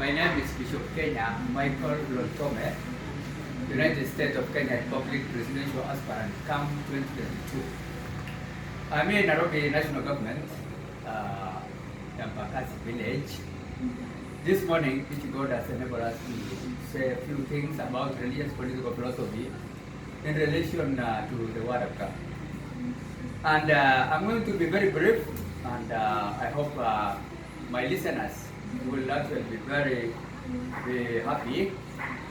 My name is Bishop Kenya Michael Lotome, United States of Kenya Republic Presidential Aspirant, CAM 2022. I'm in Nairobi National Government, Yampakasi Village. This morning, which God has enabled us to say a few things about religious political philosophy in relation to the Word of God. And I'm going to be very brief, and I hope my listeners will actually be very happy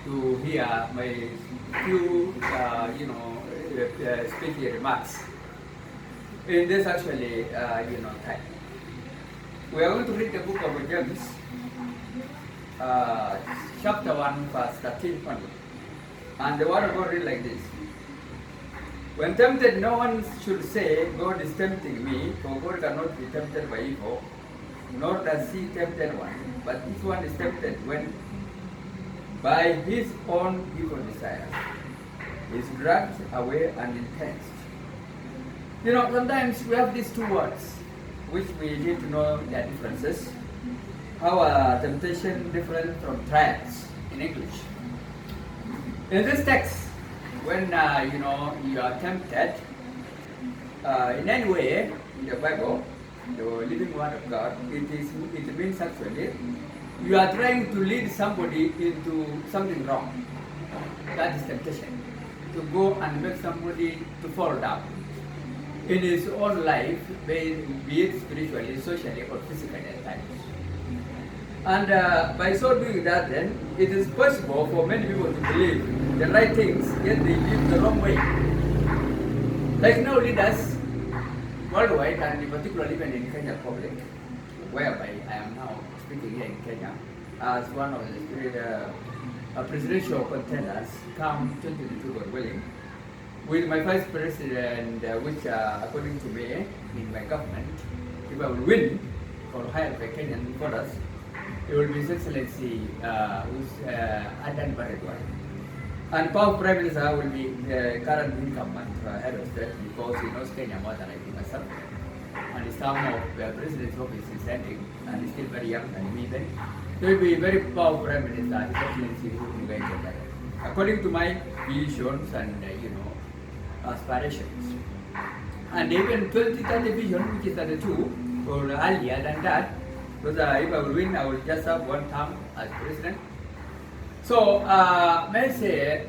to hear my few, speaking remarks in this actually, time. We are going to read the book of James, chapter 1, verse 13 only. And the word of God read like this. When tempted, no one should say, God is tempting me, for God cannot be tempted by evil, nor does he tempt anyone. But each one is tempted when, by his own evil desires, is dragged away and enticed. Sometimes we have these two words, which we need to know their differences. How are temptation different from trials in English? In this text, when you are tempted in any way in the Bible, the living word of God, it means actually you are trying to lead somebody into something wrong. That is temptation. To go and make somebody to fall down in his own life, be it spiritually, socially, or physically at times. And by so doing that, then it is possible for many people to believe the right things, yet they live the wrong way. Like now leaders worldwide, and in particular even in Kenya public, whereby I am now speaking here in Kenya as one of the presidential contenders, CAM 2022, God willing, with my vice president, which according to me, in my government, if I will win or hired by Kenyan voters, it will be His Excellency Adan Baragwai. And Power Prime Minister will be the current incumbent head of state because he knows Kenya more than I do myself. And his term of president's office is ending and he's still very young than me then. So he will be very powerful Prime Minister, His Excellency Uhuru Kenyatta, according to my visions and aspirations. And even 2030 vision, which is 32, or earlier than that, because if I will win, I will just have one term as president. So, may I say,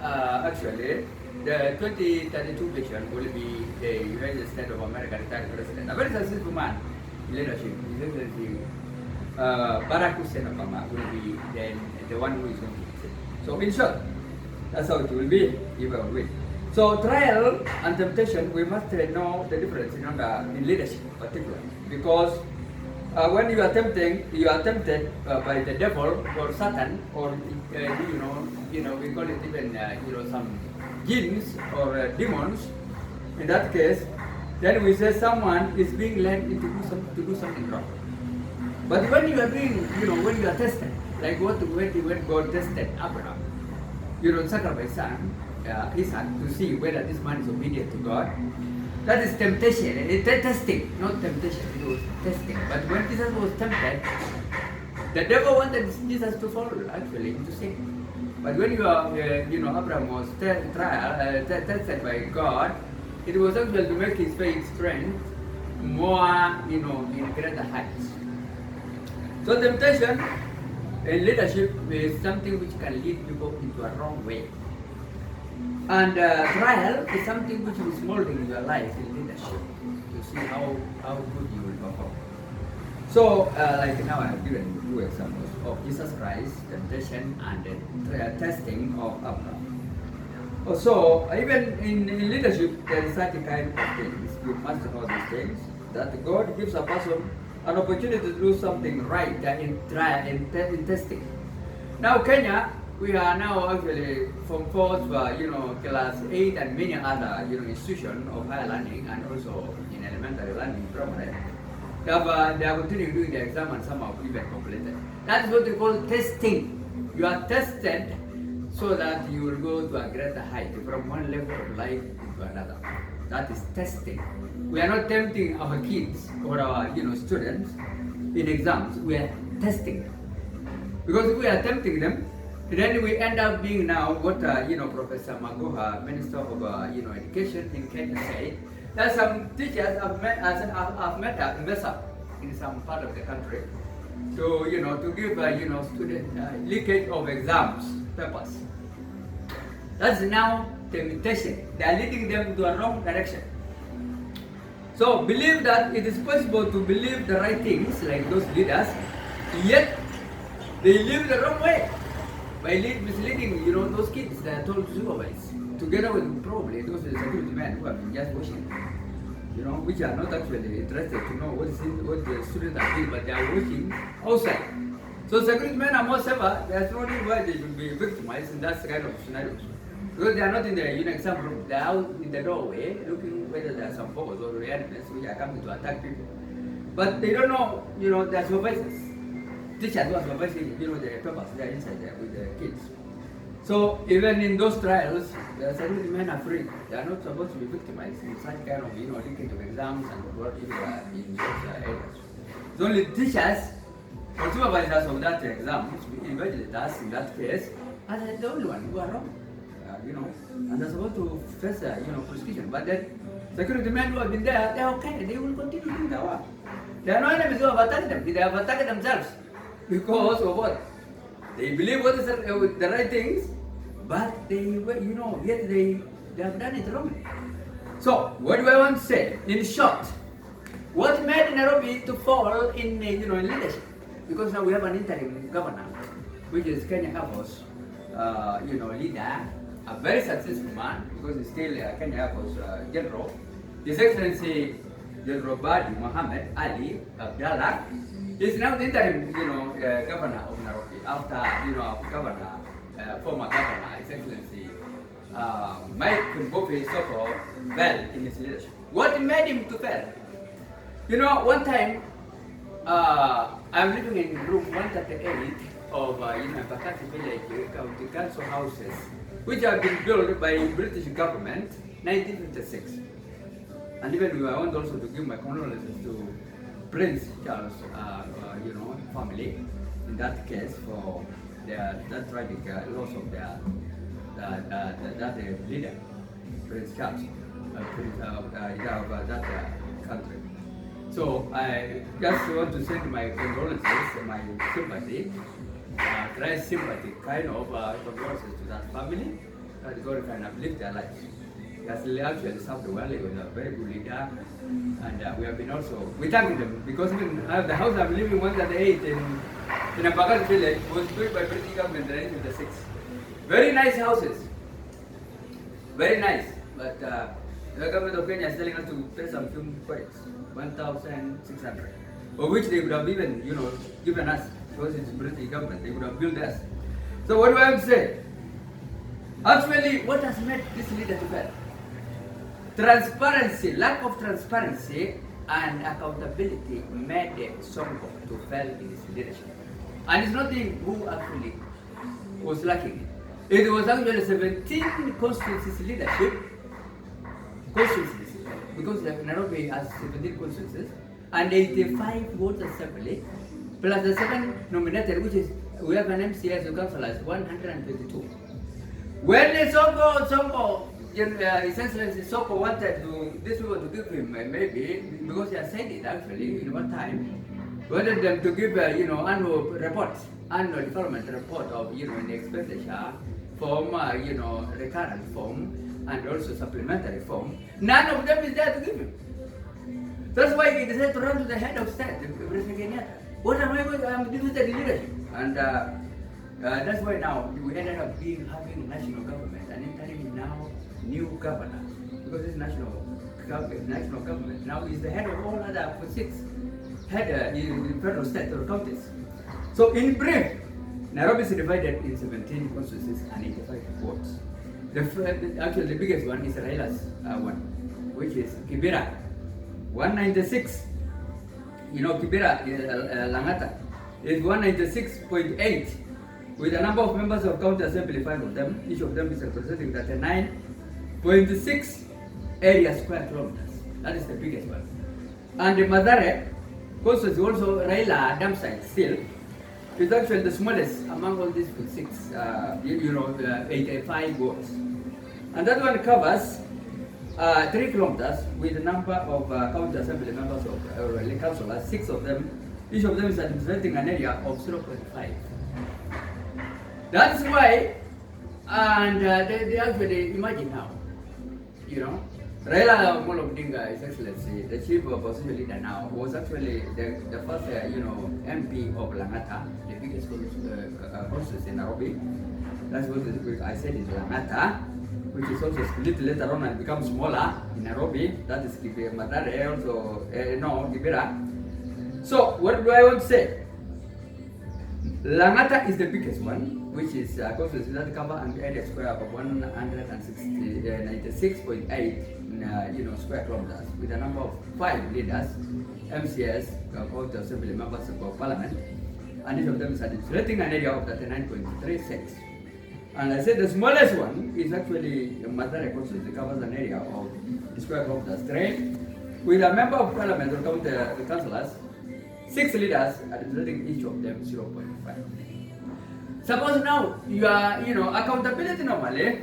actually, the 2032 vision will be the United States of America retired president. A very successful man in leadership. His Excellency Barack Hussein Obama will be the one who is going to be. So, in short, that's how it will be if I will win. So, trial and temptation, we must know the difference in leadership, particularly, because when you are tempted by the devil or Satan or we call it even some jinns or demons. In that case, then we say someone is being led into to do something wrong. But when you are doing, when you are tested, like when God tested Abraham, sacrifice son, Isaac, to see whether this man is obedient to God. That is temptation. It's testing, not temptation. It was testing. But when Jesus was tempted, the devil wanted Jesus to fall actually into sin. But when Abraham was tested by God, it was actually to make his faith strength more, in greater heights. So temptation in leadership is something which can lead people into a wrong way. And trial is something which is molding your life in leadership to see how good you will perform. So, like now I have given two examples of Jesus Christ, temptation, and the testing of Abraham. So, even in leadership, there is such a kind of things. You must know these things, that God gives a person an opportunity to do something right in trial, in testing. Now, Kenya, we are now actually from 4th, class 8 and many other, institutions of higher learning and also in elementary learning, primary. They are continuing doing the exam and some have even completed. That is what we call testing. You are tested so that you will go to a greater height from one level of life to another. That is testing. We are not tempting our kids or our students in exams. We are testing them. Because if we are tempting them, then we end up being now what Professor Magoha, Minister of Education in Kenya, said. That some teachers have met a mess up in some part of the country to give student leakage of exams papers. That's now temptation. They are leading them to a wrong direction. So believe that it is possible to believe the right things like those leaders, yet they live the wrong way by misleading those kids that are told to supervise, together with probably those security men who have been just watching, which are not actually interested to know what the students are doing, but they are watching outside. So security men are more safer. There's no reason why they should be victimized in that kind of scenarios. Because they are not in the exam room, they are out in the doorway looking whether there are some foes or enemies which are coming to attack people. But they don't know, their supervisors. Teachers who are supervising, the papers, they are inside there with the kids. So even in those trials, the security men are free. They are not supposed to be victimized in such kind of, leakage of exams and what in those areas. It's only teachers or supervisors of that exam, which invigilators in that case, are the only one who are wrong. And they're supposed to face prosecution. But then security men who have been there, they're okay. They will continue doing their work. There are no enemies who have attacked them. They have attacked themselves because of what? They believe what is the right things, but yet they have done it wrong. So what do I want to say? In short, what made Nairobi to fall in leadership? Because now we have an interim governor, which is Kenya Air Force, leader. A very successful man, because he's still Kenya Air Force General. His Excellency General Badi Mohammed Ali Abdallah is now the interim, governor of Nairobi after, former governor, His Excellency Mike Mbowe Soko fell in his leadership. What made him to fail? One time I'm living in room 138 of Pakati Village County Council houses, which have been built by British government 1956. And even I want also to give my condolences to Prince Charles, family in that case for that tragic loss of that leader, Prince Charles, of that country. So I just want to send my condolences, my sympathy, Christ's sympathy, kind of condolences to that family, that God can uplift their lives. He has actually served well, he was a very good leader, and we have been we thank them, because even the house I'm living 138 in a Bagal village was built by British government in 1956. Very nice houses, very nice, but the government of Kenya is telling us to pay some few credits, 1,600, of which they would have even, given us, because it's British government, they would have built us. So what do I have to say? Actually, what has made this leader to fail? Transparency, lack of transparency and accountability made Sonko to fail in his leadership. And it's not him who actually was lacking it. It was actually 17 constituencies leadership, because Nairobi has 17 constituencies, and 85 votes assembly, plus the 7 nominated, which is, we have an MCS of councillors, 122. When the Sonko, His Excellency Soko wanted these people to give him, maybe, because he has said it actually in one time, wanted them to give, annual reports, annual development report of, in the expenditure form, recurrent form, and also supplementary form. None of them is there to give him. That's why he decided to run to the head of state, President Kenyatta. What am I going to, I'm interested in leadership. And that's why now we ended up having national government, and interim now new governor, because this national government now is the head of all other 6 head in federal state or counties. So in brief, Nairobi is divided in 17 constituencies and 85 wards. Actually, the biggest one is Raila's one, which is Kibera, 196. Kibera, Langata, is 196.8, with a number of members of county assembly, 5 of them. Each of them is representing 39.6 area square kilometers. That is the biggest one. And the Mathare constituency also Raila dam site still, is actually the smallest among all these six, 85 wards. And that one covers 3 kilometers with a number of county assembly members or councillors, 6 of them. Each of them is administrating an area of 0.5. That's why, and they actually imagine now, Raila Amolo Odinga, His Excellency, the chief opposition leader now, was actually the first, MP of Langata, the biggest constituency in Nairobi. That's what I said is Langata, which is also split later on and becomes smaller in Nairobi. That is Mathare, also, Kibera. So, what do I want to say? Langata is the biggest one, which is constituency that cover an area square of 196.8 square kilometers, with a number of 5 leaders, MCS, county assembly members of parliament, and each of them is administrating an area of 39.36. And I said the smallest one is actually Mathare constituency, covers an area of square kilometers 3, with a member of parliament or county councillors, 6 leaders administrating each of them 0.5. Suppose now you are, accountability normally,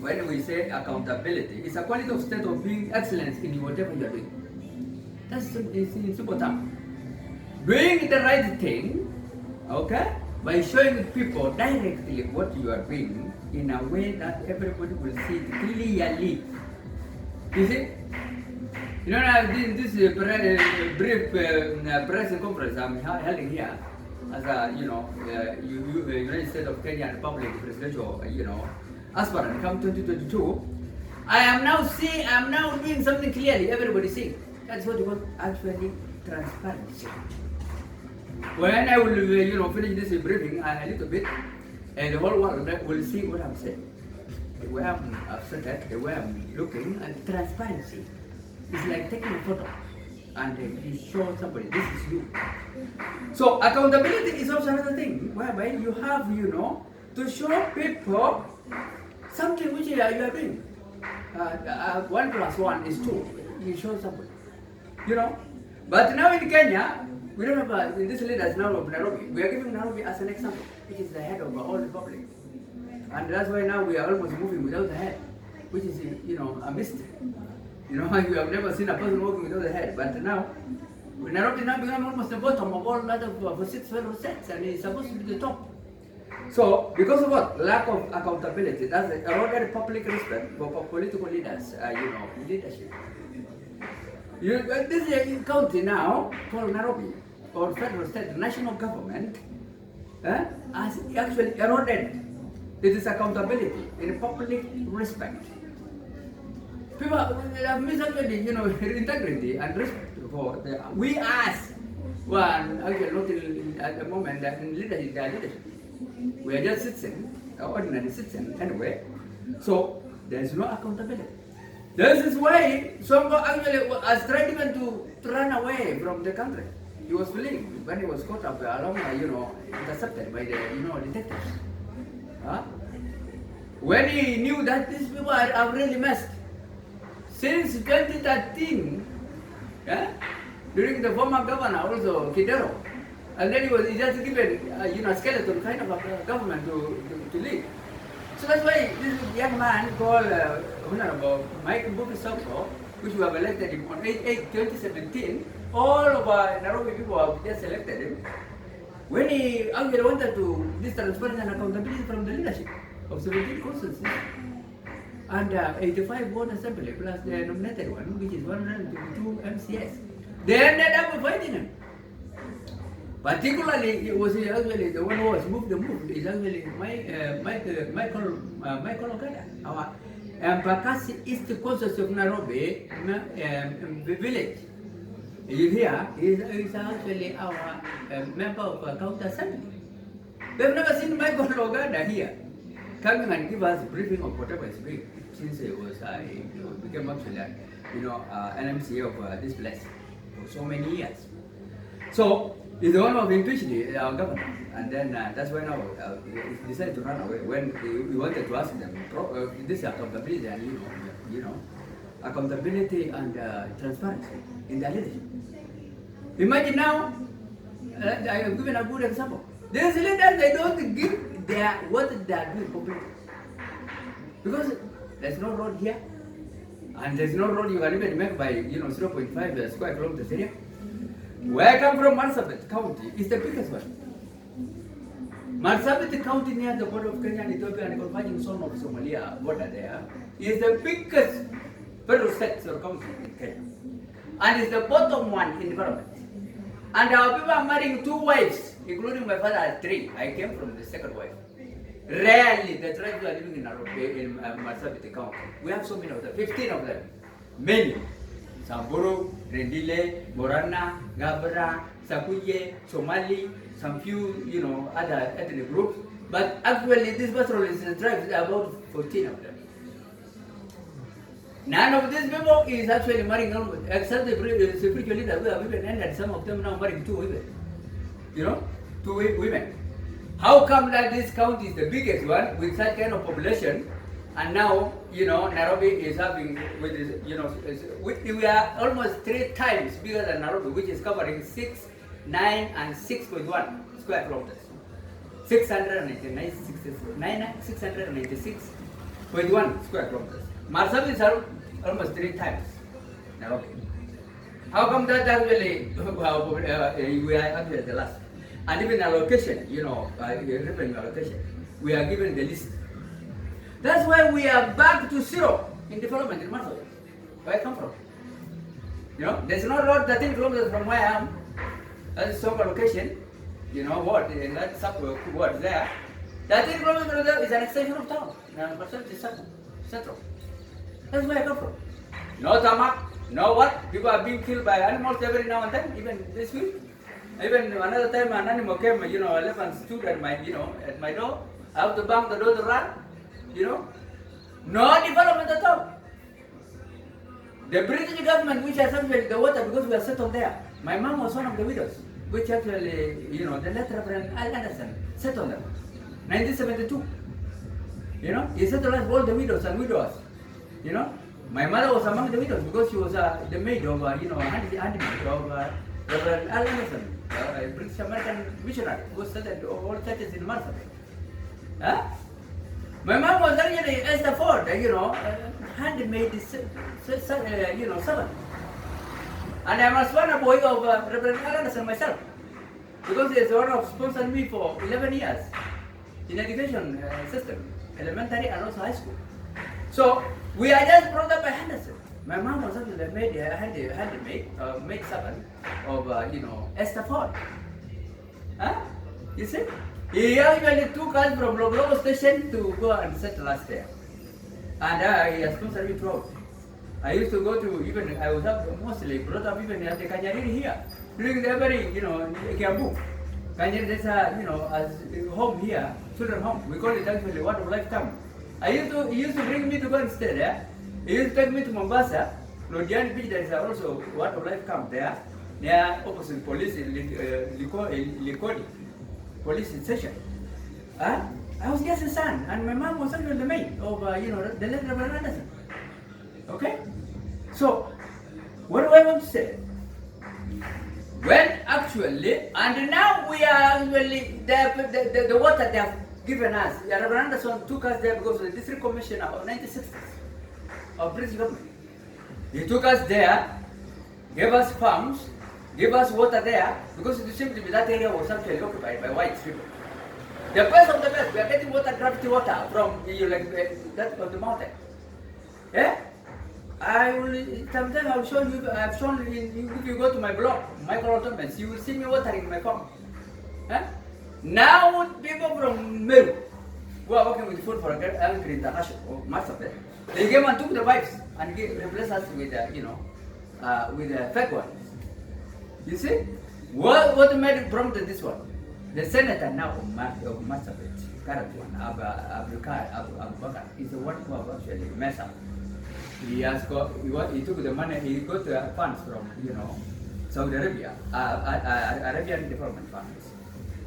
when we say accountability, it's a quality of state of being excellence in whatever you are doing. That's in simple terms. Doing the right thing, okay, by showing people directly what you are doing in a way that everybody will see it clearly. You see? Now this brief press conference I'm holding here as a, United States of Kenya Republic presidential, aspirant come 2022. I am now doing something clearly, everybody see. That's what we want, actually transparency. When I will, finish this briefing a little bit, and the whole world will see what I'm saying. The way I'm upset, the way I'm looking, and transparency. It's like taking a photo and you show somebody, this is you. So accountability is also another thing, whereby you have, to show people something which you are doing. 1 + 1 is 2. You show somebody, But now in Kenya, we don't have these leaders now of Nairobi. We are giving Nairobi as an example, which is the head of all the republic. And that's why now we are almost moving without the head, which is, a mystery. You have never seen a person walking without a head, but now, Nairobi now become almost the bottom of all that of 6 fellow sets, and it's supposed to be the top. So, because of what? Lack of accountability, that's eroded public respect for political leaders, leadership. This is a county now called Nairobi, or federal state, national government, has actually eroded its accountability in public respect. People have misunderstood, integrity and respect for we as one, actually not at the moment in leadership. We are just citizens, ordinary citizens anyway. So there is no accountability. This is why Sonko actually was trying even to run away from the country. He was fleeing when he was caught up along, intercepted by the, detectives. When he knew that these people are really messed. Since 2013, during the former governor also, Kidero, and then he just given, a skeleton kind of a government to lead. So that's why this young man called Honorable Mike Mbuvi Sonko, which we have elected him on 8/8/2017, all of Nairobi people have just elected him. When he actually wanted to this transparency and accountability from the leadership of 17 constituencies, and 85 ward assembly plus the nominated one, which is 122 MCS. They ended up fighting him. Particularly, it was actually the one who was moved is actually Michael Okada, our Embakasi East constituency of Nairobi village. You hear, he's actually our member of county assembly. They've never seen Michael Okada here coming and give us a briefing of whatever is doing since he was became actually an MCA of this place for so many years. So he's the one who impeached our governor, and then that's why now he decided to run away when we wanted to ask them this accountability and accountability and transparency in their leadership. Imagine now I have given a good example. These leaders, they don't give their what they are doing completely. Because there's no road here, and there's no road you can even make by 0.5 square kilometers area. Where I come from, Marsabit County is the biggest one. Marsabit County near the border of Kenya and Ethiopia and the converging zone of Somalia border there is the biggest federal state or county in Kenya. And it's the bottom one in development. And our people are marrying 2 wives, including my father had 3. I came from the second wife. Rarely the tribes are living in Marsabit County. We have so many of them, 15 of them. Many. Samburu, Rendile, Borana, Gabra, Sakuye, Somali, some few, other ethnic groups. But actually, this pastoralist tribes are about 14 of them. None of these people is actually marrying, except the spiritual leaders who have even ended, some of them now marrying 2 women. 2 women. How come that this county is the biggest one with such kind of population, and now, Nairobi is having, we are almost 3 times bigger than Nairobi, which is covering 6, 9, and 6.1 square kilometers. 696.1 square kilometers. Marsabit is almost 3 times Nairobi. How come that actually, we are actually the last? And even allocation, revenue allocation, we are given the list. That's why we are back to 0 in development in Marsabit. Where I come from. There's no road 13 kilometers from where I am. That is some allocation. What? And that word there. 13 kilometers there is an extension of town. Marsabit is central. That's where I come from. No tarmac, no what? People are being killed by animals every now and then, even this week. Even another time an animal came, elephant stood at my, at my door. I have to bang the door to run. No development at all. The British government, which has actually the water because we are settled there. My mom was one of the widows, which actually, the late Reverend Al Anderson settled them. 1972. He settled us all the widows and widowers. My mother was among the widows because she was the maid of, handmaid of Reverend Al Anderson, a British American missionary who started all churches in Marsabit. My mom was actually Esther Ford, handmaid, servant. And I was one boy of Reverend Al Anderson myself, because he is the one who sponsored me for 11 years in education system, elementary and also high school. So we are just brought up by Henderson. My mom was actually the maid servant of Esther Ford. You see? He actually took us from Loglogo station to go and settle us there. And he has sponsored me throughout. I used to go to I was mostly brought up even at the Kanyariri here. During the very, Kiambu. Kanyariri, there's a home here, children home. We call it actually Word of Life Camp. He used to bring me to go and stay there. He used to take me to Mombasa. Lodiani Beach, there is also Word of Life Camp there. Near opposite police in Likodi. Police station. I was just a son, and my mom was actually the maid of, the late Reverend Anderson. Okay? So, what do I want to say? Well, actually, and now we are actually, the water they have given us, Reverend Anderson took us there because of the district commissioner of 1960s of British government. He took us there, gave us farms, gave us water there, because it seemed to be that area was actually occupied by white people. The best of the best, we are getting water, gravity water from that of the mountain. Yeah? Sometimes I'll show you, I've shown you, if you go to my blog, Michael Ottomans, you will see me watering my farm. Now people from Meru, who are working with Food for Agriculture International, or Marsabit, they came and took the pipes and replaced us with, with the fake ones. You see? What made it prompted this one? The senator now of Marsabit, current one, Abubakar, is the one who have actually messed up. He took the money, he got the funds from, Saudi Arabia, Arabian development funds.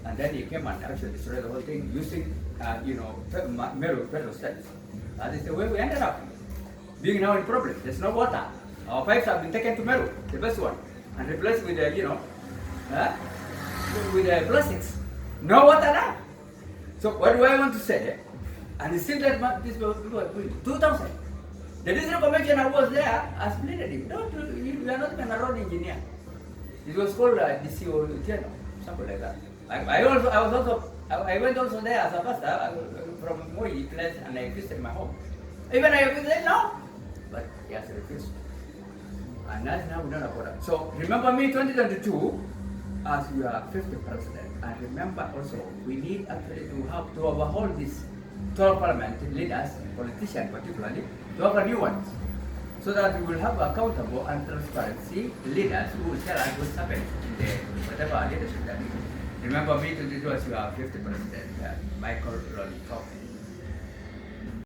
And then he came and actually destroyed the whole thing using, Meru federal states. That is the way we ended up. Being now in problem, there's no water. Our pipes have been taken to Meru, the best one, and replaced with the, with the plastics. No water now. So what do I want to say? And it seems that this people 2000. The district commissioner was there as plenary. No, you are not even a road engineer. It was called DC or something like that. I went also there as a pastor from Moi place and I visited my home. Even I visited no, but he has refused. And that's now we don't afford that. So remember me 2022 as we are 50th president. And remember also we need actually to overhaul this 12 parliament leaders, politicians particularly, to have a new ones. So that we will have accountable and transparency leaders who will tell us what's happening in the whatever leadership that we do. Remember me 22 as you are 50th president, Michael Lolly Top.